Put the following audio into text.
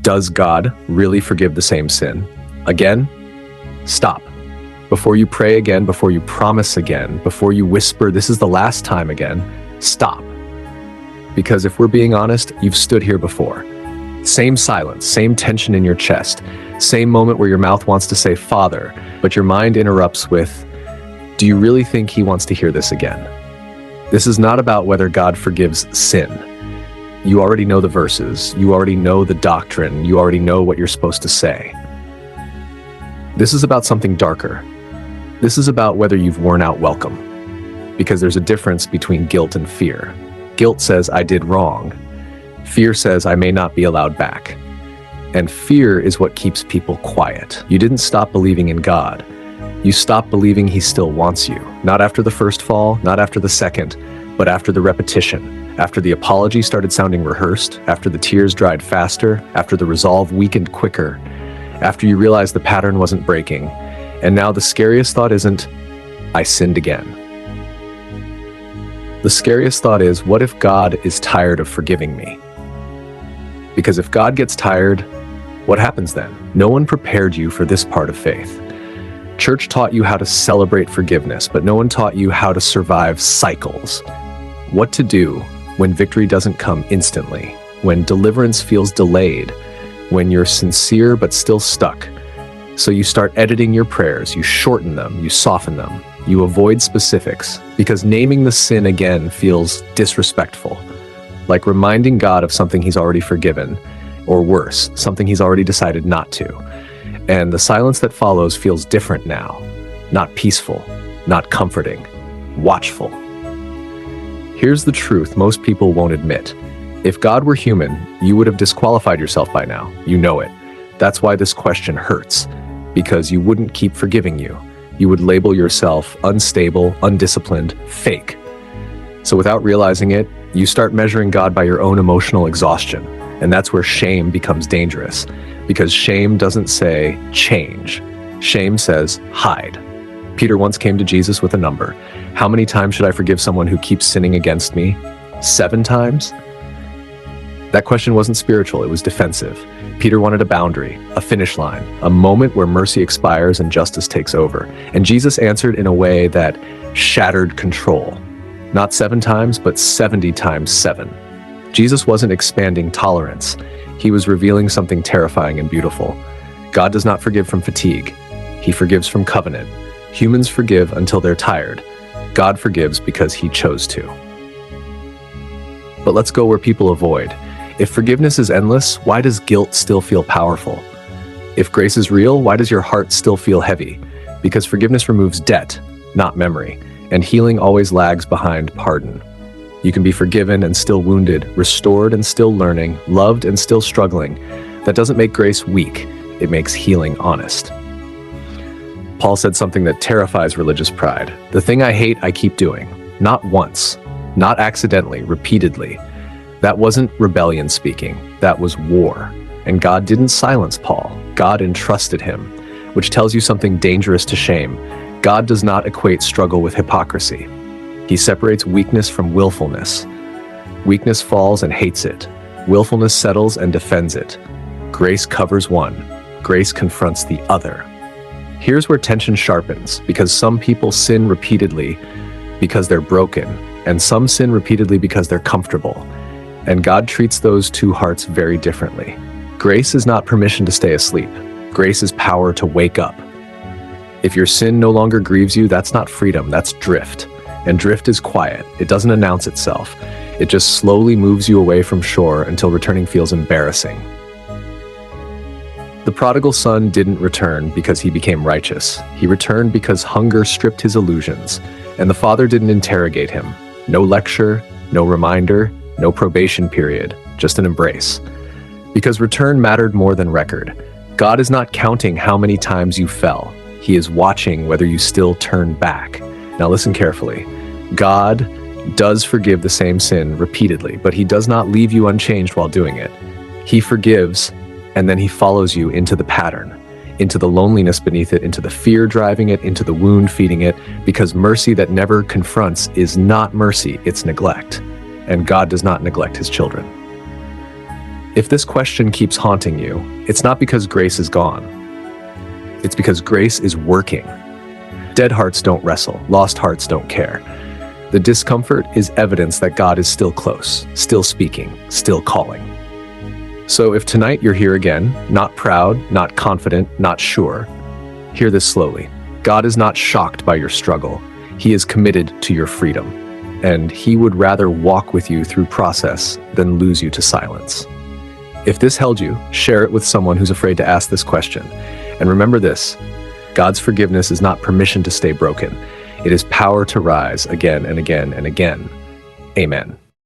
Does God really forgive the same sin? Again, stop. Before you pray again, before you promise again, before you whisper, "This is the last time" again, stop. Because if we're being honest, you've stood here before. Same silence, same tension in your chest, same moment where your mouth wants to say "Father," but your mind interrupts with, "Do you really think he wants to hear this again?" This is not about whether God forgives sin. You already know the verses, you already know the doctrine, you already know what you're supposed to say. This is about something darker. This is about whether you've worn out welcome. Because there's a difference between guilt and fear. Guilt says, "I did wrong." Fear says, "I may not be allowed back." And fear is what keeps people quiet. You didn't stop believing in God. You stopped believing he still wants you. Not after the first fall, not after the second, but after the repetition. After the apology started sounding rehearsed, after the tears dried faster, after the resolve weakened quicker, after you realized the pattern wasn't breaking. And now the scariest thought isn't, "I sinned again." The scariest thought is, what if God is tired of forgiving me? Because if God gets tired, what happens then? No one prepared you for this part of faith. Church taught you how to celebrate forgiveness, but no one taught you how to survive cycles. What to do when victory doesn't come instantly, when deliverance feels delayed, when you're sincere but still stuck. So you start editing your prayers, you shorten them, you soften them, you avoid specifics, because naming the sin again feels disrespectful, like reminding God of something he's already forgiven, or worse, something he's already decided not to. And the silence that follows feels different now, not peaceful, not comforting, watchful. Here's the truth most people won't admit. If God were human, you would have disqualified yourself by now. You know it. That's why this question hurts, because you wouldn't keep forgiving you. You would label yourself unstable, undisciplined, fake. So without realizing it, you start measuring God by your own emotional exhaustion. And that's where shame becomes dangerous, because shame doesn't say change. Shame says hide. Peter once came to Jesus with a number. "How many times should I forgive someone who keeps sinning against me? 7 times? That question wasn't spiritual, it was defensive. Peter wanted a boundary, a finish line, a moment where mercy expires and justice takes over. And Jesus answered in a way that shattered control. Not 7 times, but 70 times 7. Jesus wasn't expanding tolerance. He was revealing something terrifying and beautiful. God does not forgive from fatigue. He forgives from covenant. Humans forgive until they're tired. God forgives because he chose to. But let's go where people avoid. If forgiveness is endless, why does guilt still feel powerful? If grace is real, why does your heart still feel heavy? Because forgiveness removes debt, not memory, and healing always lags behind pardon. You can be forgiven and still wounded, restored and still learning, loved and still struggling. That doesn't make grace weak, it makes healing honest. Paul said something that terrifies religious pride. "The thing I hate, I keep doing." Not once, not accidentally, repeatedly. That wasn't rebellion speaking, that was war. And God didn't silence Paul, God entrusted him, which tells you something dangerous to shame. God does not equate struggle with hypocrisy. He separates weakness from willfulness. Weakness falls and hates it. Willfulness settles and defends it. Grace covers one. Grace confronts the other. Here's where tension sharpens, because some people sin repeatedly because they're broken, and some sin repeatedly because they're comfortable. And God treats those two hearts very differently. Grace is not permission to stay asleep. Grace is power to wake up. If your sin no longer grieves you, that's not freedom, that's drift. And drift is quiet. It doesn't announce itself. It just slowly moves you away from shore until returning feels embarrassing. The prodigal son didn't return because he became righteous. He returned because hunger stripped his illusions, and the father didn't interrogate him. No lecture, no reminder, no probation period, just an embrace. Because return mattered more than record. God is not counting how many times you fell. He is watching whether you still turn back. Now listen carefully. God does forgive the same sin repeatedly, but he does not leave you unchanged while doing it. He forgives, and then he follows you into the pattern, into the loneliness beneath it, into the fear driving it, into the wound feeding it, because mercy that never confronts is not mercy, it's neglect. And God does not neglect his children. If this question keeps haunting you, it's not because grace is gone. It's because grace is working. Dead hearts don't wrestle. Lost hearts don't care. The discomfort is evidence that God is still close, still speaking, still calling. So if tonight you're here again, not proud, not confident, not sure, hear this slowly. God is not shocked by your struggle. He is committed to your freedom, and He would rather walk with you through process than lose you to silence. If this held you, share it with someone who's afraid to ask this question. And remember this, God's forgiveness is not permission to stay broken. It is power to rise again and again and again. Amen.